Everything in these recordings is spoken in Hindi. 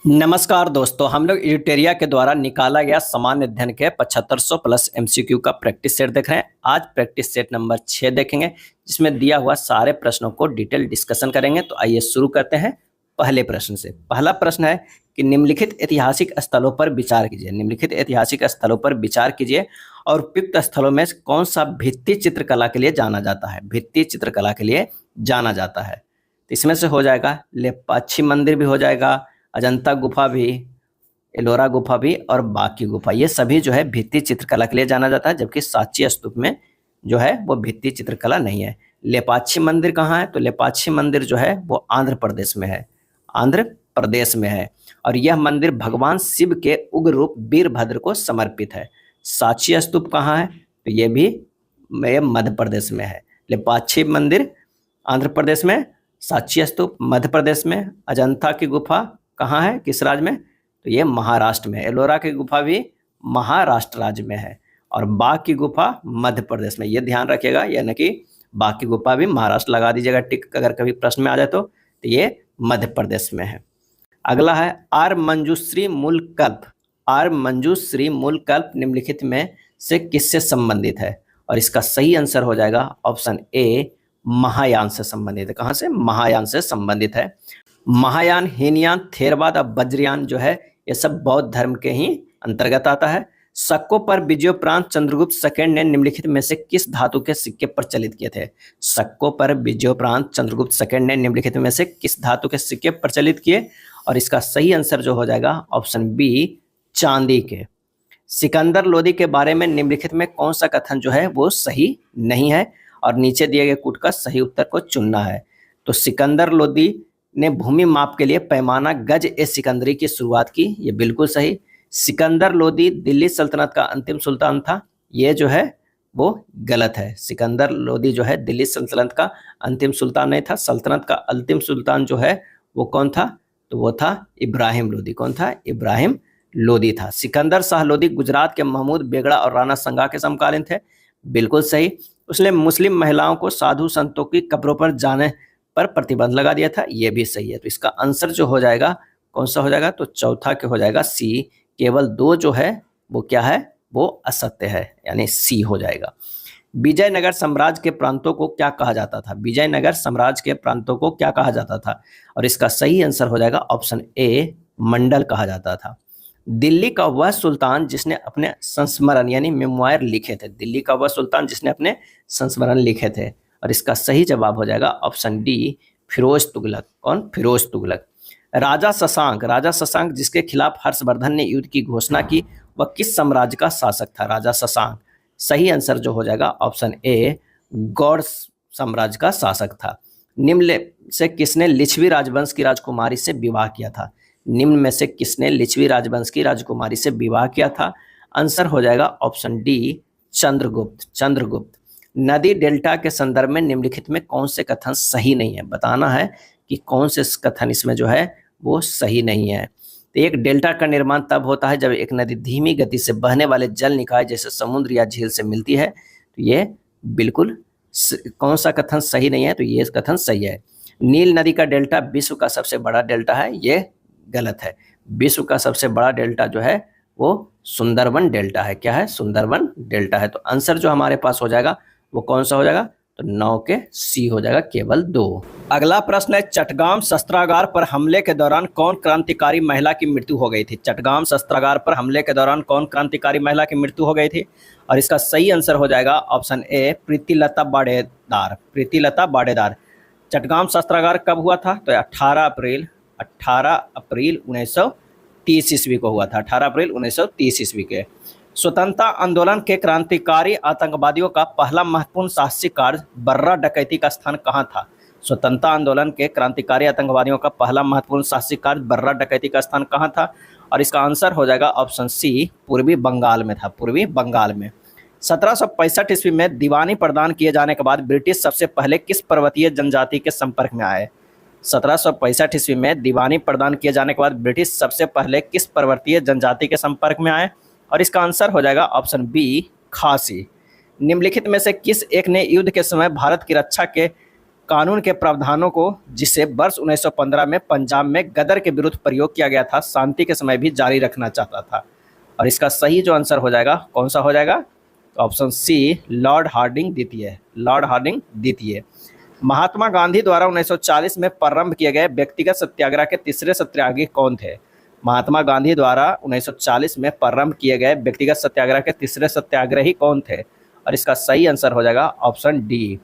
नमस्कार दोस्तों, हम लोग एडिटेरिया के द्वारा निकाला गया सामान्य अध्ययन के 7500 प्लस एमसीक्यू का प्रैक्टिस सेट देख रहे हैं। आज प्रैक्टिस सेट नंबर 6 देखेंगे, जिसमें दिया हुआ सारे प्रश्नों को डिटेल डिस्कशन करेंगे। तो आइए शुरू करते हैं पहले प्रश्न से। पहला प्रश्न है कि निम्नलिखित ऐतिहासिक स्थलों पर विचार कीजिए। निम्नलिखित ऐतिहासिक स्थलों पर विचार कीजिए और उपयुक्त स्थलों में कौन सा भित्ति चित्रकला के लिए जाना जाता है। भित्ति चित्रकला के लिए जाना जाता है तो इसमें से हो जाएगा लेपाक्षी मंदिर भी हो जाएगा, अजंता गुफा भी, एलोरा गुफा भी और बाकी गुफा। ये सभी जो है भित्ति चित्रकला के लिए जाना जाता है, जबकि सांची स्तूप में जो है वो भित्ति चित्रकला नहीं है। लेपाक्षी मंदिर कहाँ है? तो लेपाक्षी मंदिर जो है वो आंध्र प्रदेश में है। आंध्र प्रदेश में है और यह मंदिर भगवान शिव के उग्र रूप वीरभद्र को समर्पित है। सांची स्तूप कहाँ है? तो ये भी मध्य प्रदेश में है। लेपाक्षी मंदिर आंध्र प्रदेश में, सांची स्तूप मध्य प्रदेश में, अजंता की गुफा कहाँ है, किस राज्य में? तो ये महाराष्ट्र में है। एलोरा की गुफा भी महाराष्ट्र राज्य में है और बाघ की गुफा मध्य प्रदेश में। ये ध्यान रखिएगा, यानी कि बाघ की गुफा भी महाराष्ट्र लगा दीजिएगा टिक, अगर कभी प्रश्न में आ जाए तो ये मध्य प्रदेश में है। अगला है आर मंजूश्री मूल कल्प। आर मंजूश्री मूल कल्प निम्नलिखित में से किससे संबंधित है? और इसका सही आंसर हो जाएगा ऑप्शन ए, महायान से संबंधित है। कहाँ से? महायान से संबंधित है। महायान, हीनयान, थेरवाद और वज्रयान जो है ये सब बौद्ध धर्म के ही अंतर्गत आता है। शकों पर विजयोपरांत चंद्रगुप्त सेकंड ने निम्नलिखित में से किस धातु के सिक्के प्रचलित किए थे? शकों पर विजयोपरांत चंद्रगुप्त सेकंड ने निम्नलिखित में से किस धातु के सिक्के प्रचलित किए? और इसका सही आंसर जो हो जाएगा ऑप्शन बी, चांदी के। सिकंदर लोदी के बारे में निम्नलिखित में कौन सा कथन जो है वो सही नहीं है? और नीचे दिए गए कूट का सही उत्तर को चुनना है। तो सिकंदर लोदी ने भूमि माप के लिए पैमाना गज ए सिकंदरी की शुरुआत की, ये बिल्कुल सही। सिकंदर लोदी दिल्ली सल्तनत का अंतिम सुल्तान था, ये जो है वो गलत है। सिकंदर लोदी जो है दिल्ली सल्तनत का अंतिम सुल्तान नहीं था। सल्तनत का अंतिम सुल्तान जो है वो कौन था? तो वो था इब्राहिम लोदी। कौन था? इब्राहिम लोदी था। सिकंदर शाह लोदी गुजरात के महमूद बेगड़ा और राणा संगा के समकालीन थे, बिल्कुल सही। उसने मुस्लिम महिलाओं को साधु संतों की कब्रों पर जाने पर प्रतिबंध लगा दिया था, यह भी सही है। तो इसका आंसर जो हो जाएगा कौन सा हो जाएगा? तो चौथा के हो जाएगा सी। केवल दो जो है वो क्या है? वो असत्य है, यानी सी हो जाएगा। विजयनगर साम्राज्य के प्रांतों को क्या कहा जाता था? विजयनगर साम्राज्य के प्रांतों को क्या कहा जाता था? और इसका सही आंसर हो जाएगा ऑप्शन ए, मंडल कहा जाता था। दिल्ली का वह सुल्तान जिसने अपने संस्मरण यानी मेमोयर लिखे थे। दिल्ली का वह सुल्तान जिसने अपने संस्मरण लिखे थे, और इसका सही जवाब हो जाएगा ऑप्शन डी, फिरोज तुगलक। कौन? फिरोज तुगलक। राजा शशांक, राजा शशांक जिसके खिलाफ हर्षवर्धन ने युद्ध की घोषणा की, वह किस साम्राज्य का शासक था? राजा शशांक। सही आंसर जो हो जाएगा ऑप्शन ए, गौड़ साम्राज्य का शासक था। निम्न से किसने लिच्छवी राजवंश की राजकुमारी से विवाह किया था? निम्न में से किसने लिच्छवी राजवंश की राजकुमारी से विवाह किया था? आंसर हो जाएगा ऑप्शन डी, चंद्रगुप्त। चंद्रगुप्त। नदी डेल्टा के संदर्भ में निम्नलिखित में कौन से कथन सही नहीं है? बताना है कि कौन से कथन इसमें जो है वो सही नहीं है। तो एक डेल्टा का निर्माण तब होता है जब एक नदी धीमी गति से बहने वाले जल निकाय जैसे समुद्र या झील से मिलती है। तो ये बिल्कुल कौन सा कथन सही नहीं है? तो ये कथन सही है। नील नदी का डेल्टा विश्व का सबसे बड़ा डेल्टा है, ये गलत है। विश्व का सबसे बड़ा डेल्टा जो है वो सुंदरबन डेल्टा है। क्या है? सुंदरबन डेल्टा है। तो आंसर जो हमारे पास हो जाएगा वो कौन सा हो जाएगा? तो 9 के सी हो जाएगा, केवल 2। अगला प्रश्न है चटगाम शस्त्रागार पर हमले के दौरान कौन क्रांतिकारी महिला की मृत्यु हो गई थी? चटगाम शस्त्रागार पर हमले के दौरान कौन क्रांतिकारी महिला की मृत्यु हो गई थी? और इसका सही आंसर हो जाएगा ऑप्शन ए, प्रीतिलता बाड़ेदार। प्रीतिलता बाड़ेदार। चटगाम शस्त्रागार कब हुआ था? तो 18 अप्रैल 1930 ईस्वी को हुआ था। 18 अप्रैल 1930 ईस्वी के। स्वतंत्रता आंदोलन के क्रांतिकारी आतंकवादियों का पहला महत्वपूर्ण साहसिक कार्य बर्रा डकैती का स्थान कहाँ था? स्वतंत्रता आंदोलन के क्रांतिकारी आतंकवादियों का पहला महत्वपूर्ण साहसिक कार्य बर्रा डकैती का स्थान कहाँ था? और इसका आंसर हो जाएगा ऑप्शन सी, पूर्वी बंगाल में था। पूर्वी बंगाल में। 1765 ईस्वी में दीवानी प्रदान किए जाने के बाद ब्रिटिश सबसे पहले किस पर्वतीय जनजाति के संपर्क में आए? 1765 ईस्वी में दीवानी प्रदान किए जाने के बाद ब्रिटिश सबसे पहले किस पर्वतीय जनजाति के संपर्क में आए? और इसका आंसर हो जाएगा ऑप्शन बी, खासी। निम्नलिखित में से किस एक ने युद्ध के समय भारत की रक्षा के कानून के प्रावधानों को जिसे वर्ष 1915 में पंजाब में गदर के विरुद्ध प्रयोग किया गया था, शांति के समय भी जारी रखना चाहता था? और इसका सही जो आंसर हो जाएगा कौन सा हो जाएगा? तो ऑप्शन सी, लॉर्ड हार्डिंग द्वितीय। लॉर्ड हार्डिंग द्वितीय। महात्मा गांधी द्वारा 1940 में प्रारंभ किए गए व्यक्तिगत सत्याग्रह के तीसरे सत्याग्रही कौन थे? महात्मा गांधी द्वारा 1940 में प्रारंभ किए गए व्यक्तिगत सत्याग्रह के तीसरे सत्याग्रही कौन थे? और इसका सही आंसर हो जाएगा ऑप्शन डी।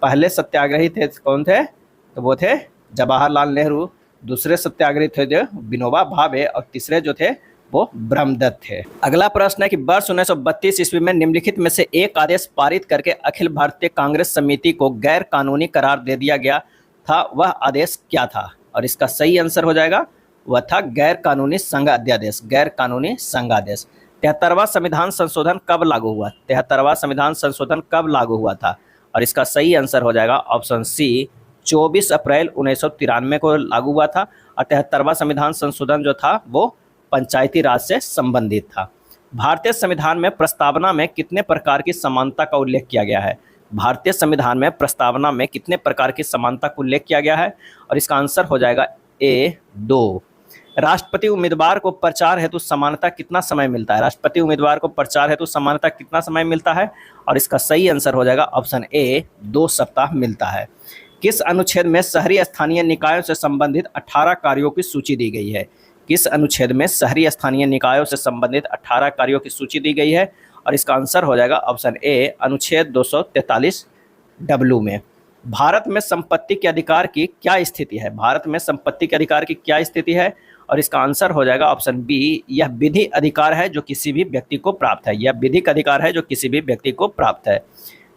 पहले सत्याग्रही थे कौन थे? तो वो थे जवाहरलाल नेहरू। दूसरे सत्याग्रही थे जो विनोबा भावे, और तीसरे जो थे वो ब्रह्मदत्त थे। अगला प्रश्न है कि वर्ष 1932 ईस्वी में निम्नलिखित में से एक आदेश पारित करके अखिल भारतीय कांग्रेस समिति को गैर कानूनी करार दे दिया गया था, वह आदेश क्या था? और इसका सही आंसर हो जाएगा वह था गैर कानूनी संघ अध्यादेश। गैर कानूनी संघ आदेश। 73वां संविधान संशोधन कब लागू हुआ? 73वां संविधान संशोधन कब लागू हुआ था? और इसका सही आंसर हो जाएगा ऑप्शन सी, 24 अप्रैल 1993 को लागू हुआ था। और 73वां संविधान संशोधन जो था वो पंचायती राज से संबंधित था। भारतीय संविधान में प्रस्तावना में कितने प्रकार की समानता का उल्लेख किया गया है? भारतीय संविधान में प्रस्तावना में कितने प्रकार की समानता का उल्लेख किया गया है? और इसका आंसर हो जाएगा ए, 2। राष्ट्रपति उम्मीदवार को प्रचार हेतु समानता कितना समय मिलता है? राष्ट्रपति उम्मीदवार को प्रचार हेतु समानता कितना समय मिलता है? और इसका सही आंसर हो जाएगा ऑप्शन ए, 2 सप्ताह मिलता है। किस अनुच्छेद में शहरी स्थानीय निकायों से संबंधित 18 कार्यों की सूची दी गई है? किस अनुच्छेद में शहरी स्थानीय निकायों से संबंधित 18 कार्यों की सूची दी गई है? और इसका आंसर हो जाएगा ऑप्शन ए, अनुच्छेद 243 डब्ल्यू में। भारत में संपत्ति के अधिकार की क्या स्थिति है? भारत में संपत्ति के अधिकार की क्या स्थिति है? और इसका आंसर हो जाएगा ऑप्शन बी, यह विधि अधिकार है जो किसी भी व्यक्ति को प्राप्त है। यह विधिक अधिकार है जो किसी भी व्यक्ति को प्राप्त है।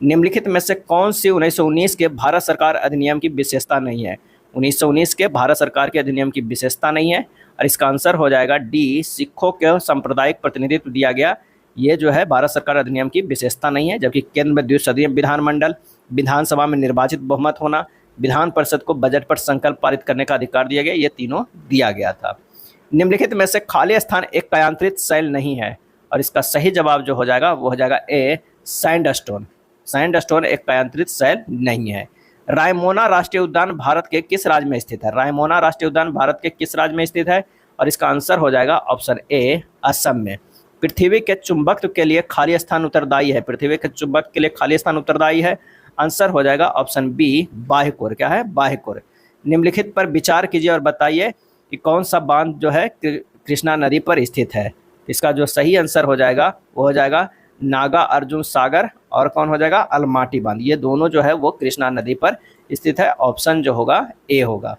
निम्नलिखित में से कौन सी 1919 के भारत सरकार अधिनियम की विशेषता नहीं है? 1919 के भारत सरकार के अधिनियम की विशेषता नहीं है। और इसका आंसर हो जाएगा डी, सिखों के सांप्रदायिक प्रतिनिधित्व दिया गया। ये जो है भारत सरकार अधिनियम की विशेषता नहीं है। जबकि केंद्र में द्विसदनीय विधानमंडल, विधानसभा में निर्वाचित बहुमत होना, विधान परिषद को बजट पर संकल्प पारित करने का अधिकार दिया गया, ये तीनों दिया गया था। निम्नलिखित में से खाली स्थान एक कायांतरित शैल नहीं है? और इसका सही जवाब जो हो जाएगा वो हो जाएगा ए, सैंडस्टोन। सैंडस्टोन एक कायांतरित शैल नहीं है। रायमोना राष्ट्रीय उद्यान भारत के किस राज्य में स्थित है? रायमोना राष्ट्रीय उद्यान भारत के किस राज्य में स्थित है? और इसका आंसर हो जाएगा ऑप्शन ए, असम में। पृथ्वी के चुंबकत्व के लिए खाली स्थान उत्तरदायी है? पृथ्वी के चुंबक के लिए खाली स्थान उत्तरदायी है। आंसर हो जाएगा ऑप्शन बी, बाह्य कोर। क्या है? बाह्य कोर। निम्नलिखित पर विचार कीजिए और बताइए कि कौन सा बांध जो है कृष्णा नदी पर स्थित है। इसका जो सही आंसर हो जाएगा वो हो जाएगा नागा अर्जुन सागर, और कौन हो जाएगा? अलमाटी बांध। ये दोनों जो है वो कृष्णा नदी पर स्थित है। ऑप्शन जो होगा ए होगा।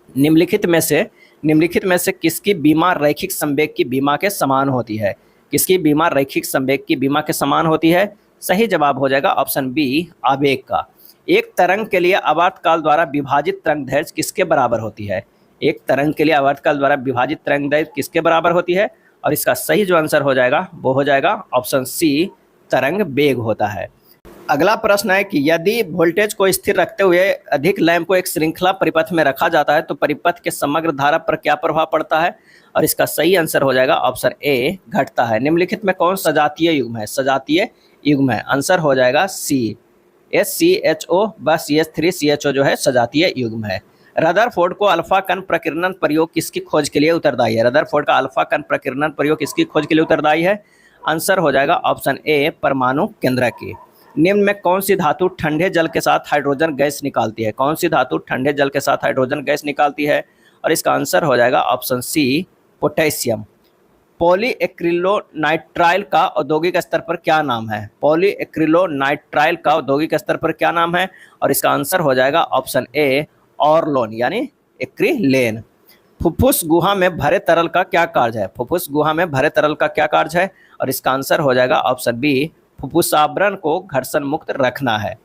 निम्नलिखित में से किसकी बीमा रैखिक संवेग की बीमा के समान होती है? किसकी बीमा रैखिक संवेग की बीमा के समान होती है? सही जवाब हो जाएगा ऑप्शन बी, आवेग का। एक तरंग के लिए आवर्तकाल द्वारा विभाजित तरंग दैर्घ्य किसके बराबर होती है? एक तरंग के लिए आवर्तकाल द्वारा विभाजित तरंग दैर्घ्य किसके बराबर होती है? और इसका सही जो आंसर हो जाएगा वो हो जाएगा ऑप्शन सी, तरंग वेग होता है। अगला प्रश्न है कि यदि वोल्टेज को स्थिर रखते हुए अधिक लैंप को एक श्रृंखला परिपथ में रखा जाता है तो परिपथ के समग्र धारा पर क्या प्रभाव पड़ता है? और इसका सही आंसर हो जाएगा ऑप्शन ए, घटता है। निम्नलिखित में कौन सजातीय युग्म है? सजातीय युग्म है। आंसर हो जाएगा सी, SCHO व CH3CHO जो है सजातीय युग्म है। रदरफोर्ड को अल्फा कण प्रकीर्णन प्रयोग किसकी खोज के लिए उत्तरदायी है? रदरफोर्ड का अल्फा कण प्रकीर्णन प्रयोग किसकी खोज के लिए उत्तरदायी है? आंसर हो जाएगा ऑप्शन ए, परमाणु केंद्रक की। निम्न में कौन सी धातु ठंडे जल के साथ हाइड्रोजन गैस निकालती है? कौन सी धातु ठंडे जल के साथ हाइड्रोजन गैस निकालती है? और इसका आंसर हो जाएगा ऑप्शन सी, पोटेशियम। पॉलीएक्रिलोनाइट्राइल का औद्योगिक स्तर पर क्या नाम है? पॉलीएक्रिलोनाइट्राइल का औद्योगिक स्तर पर क्या नाम है? और इसका आंसर हो जाएगा ऑप्शन ए, ऑर्लोन यानी एक्रिलेन। फुफ्फुस गुहा में भरे तरल का क्या कार्य है? फुफ्फुस गुहा में भरे तरल का क्या कार्य है? और इसका आंसर हो जाएगा ऑप्शन बी, फुफ्फुस आवरण को घर्षण मुक्त रखना है।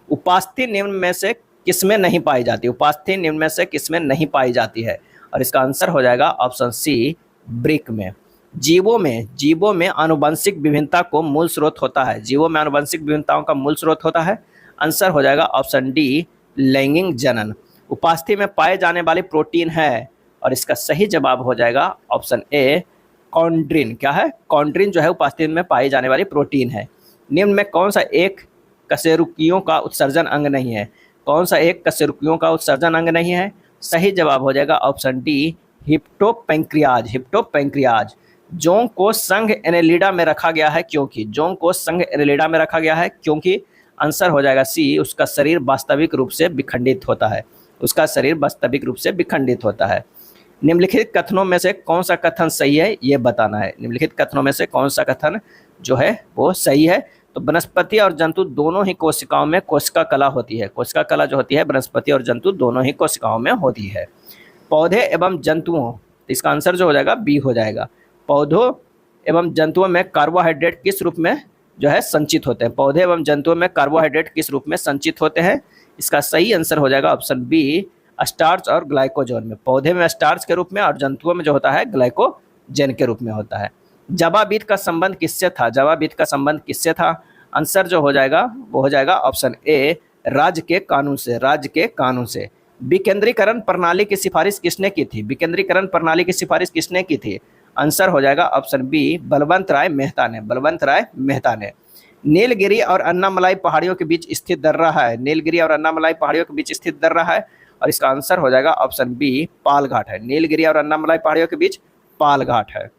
उपास्थि निम्न में से किसमें नहीं पाई जाती? उपास्थि निम्न में से किसमें नहीं पाई जाती है? और इसका आंसर हो जाएगा ऑप्शन सी, ब्रिक में। जीवों में आनुवंशिक विभिन्नता को मूल स्रोत होता है। जीवों में आनुवंशिक विभिन्नताओं का मूल स्रोत होता है। आंसर हो जाएगा ऑप्शन डी, लैंगिक जनन। उपास्थि में पाए जाने वाली प्रोटीन है? और इसका सही जवाब हो जाएगा ऑप्शन ए, कॉन्ड्रिन। क्या है? कॉन्ड्रिन जो है उपास्थि में पाई जाने वाली प्रोटीन है। निम्न में कौन सा एक कशेरुकियों का उत्सर्जन अंग नहीं है? कौन सा एक कशेरुकियों का उत्सर्जन अंग नहीं है? सही जवाब हो जाएगा ऑप्शन डी, हिप्टोपैंक्रियाज। हिप्टोपैंक्रियाज। जोंक को संघ एनेलिडा में रखा गया है क्योंकि, जोंक को संघ एनेलिडा में रखा गया है क्योंकि आंसर हो जाएगा सी, उसका शरीर वास्तविक रूप से विखंडित होता है। उसका शरीर वास्तविक रूप से विखंडित होता है। निम्नलिखित कथनों में से कौन सा कथन सही है, ये बताना है। निम्नलिखित कथनों में से कौन सा कथन जो है वो सही है? तो वनस्पति और जंतु दोनों ही कोशिकाओं में कोशिका कला होती है। कोशिका कला जो होती है वनस्पति और जंतु दोनों ही कोशिकाओं में होती है। पौधे एवं जंतुओं, इसका आंसर जो हो जाएगा बी हो जाएगा। पौधों एवं जंतुओं में कार्बोहाइड्रेट किस रूप में जो है संचित होते हैं? पौधे एवं जंतुओं में कार्बोहाइड्रेट किस रूप में संचित होते हैं? इसका सही आंसर हो जाएगा ऑप्शन बी, स्टार्च और ग्लाइकोजन में। पौधे में स्टार्च के रूप में और जंतुओं में जो होता है ग्लाइकोजन के रूप में होता है। जवाबीद का संबंध किससे था? जवाबीद का संबंध किससे था? आंसर जो हो जाएगा वो हो जाएगा ऑप्शन ए, राज्य के कानून से। राज्य के कानून से। विकेंद्रीकरण प्रणाली की सिफारिश किसने की थी? विकेंद्रीकरण प्रणाली की सिफारिश किसने की थी? आंसर हो जाएगा ऑप्शन बी, बलवंत राय मेहता ने। बलवंत राय मेहता ने। नीलगिरी और अन्नामलाई पहाड़ियों के बीच स्थित दर्रा है। नीलगिरी और अन्नामलाई पहाड़ियों के बीच स्थित दर्रा है और इसका आंसर हो जाएगा ऑप्शन बी, पालघाट है। नीलगिरी और अन्नामलाई पहाड़ियों के बीच पालघाट है।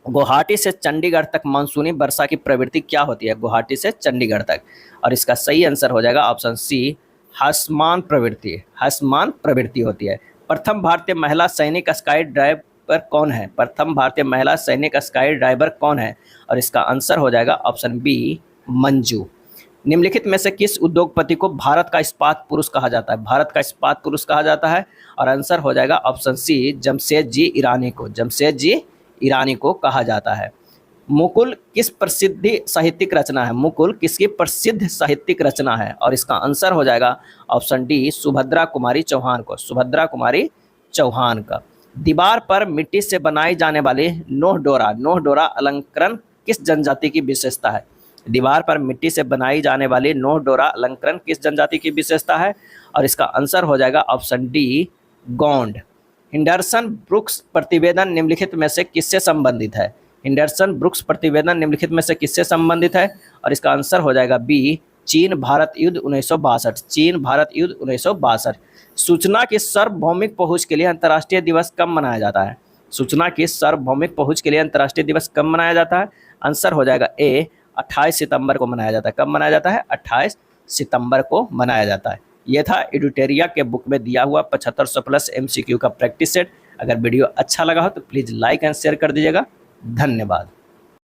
गुवाहाटी से चंडीगढ़ तक मानसूनी वर्षा की प्रवृत्ति क्या होती है? गुवाहाटी से चंडीगढ़ तक, और इसका सही आंसर हो जाएगा ऑप्शन सी, हसमान प्रवृत्ति। हसमान प्रवृत्ति होती है। प्रथम भारतीय महिला सैनिक स्काई ड्राइवर कौन है? प्रथम भारतीय महिला सैनिक स्काई ड्राइवर कौन है? और इसका आंसर हो जाएगा ऑप्शन बी, मंजू। निम्नलिखित में से किस उद्योगपति को भारत का इस्पात पुरुष कहा जाता है? भारत का इस्पात पुरुष कहा जाता है और आंसर हो जाएगा ऑप्शन सी, जमशेद जी ईरानी को। जमशेद जी ईरानी को कहा जाता है। मुकुल किस प्रसिद्ध साहित्यिक रचना है? मुकुल किसकी प्रसिद्ध साहित्यिक रचना है? और इसका आंसर हो जाएगा ऑप्शन डी, सुभद्रा कुमारी चौहान को। सुभद्रा कुमारी चौहान का। दीवार पर मिट्टी से बनाई जाने वाली नोह डोरा अलंकरण किस जनजाति की विशेषता है? दीवार पर मिट्टी से बनाई जाने वाली नोह डोरा अलंकरण किस जनजाति की विशेषता है? और इसका आंसर हो जाएगा ऑप्शन डी, गोंड। हिंडरसन ब्रुक्स प्रतिवेदन निम्नलिखित में से किससे संबंधित है? हिंडरसन ब्रुक्स प्रतिवेदन निम्नलिखित में से किससे संबंधित है? और इसका आंसर हो जाएगा बी, चीन भारत युद्ध 1962। चीन भारत युद्ध 1962। सूचना की सार्वभौमिक पहुंच के लिए अंतर्राष्ट्रीय दिवस कब मनाया जाता है? सूचना की सार्वभौमिक पहुंच के लिए अंतर्राष्ट्रीय दिवस कब मनाया जाता है? आंसर हो जाएगा ए, 28 सितंबर को मनाया जाता है। कब मनाया जाता है? 28 सितंबर को मनाया जाता है। यह था एडुटेरिया के बुक में दिया हुआ 7500 प्लस MCQ का प्रैक्टिस सेट। अगर वीडियो अच्छा लगा हो तो प्लीज़ लाइक एंड शेयर कर दीजिएगा। धन्यवाद।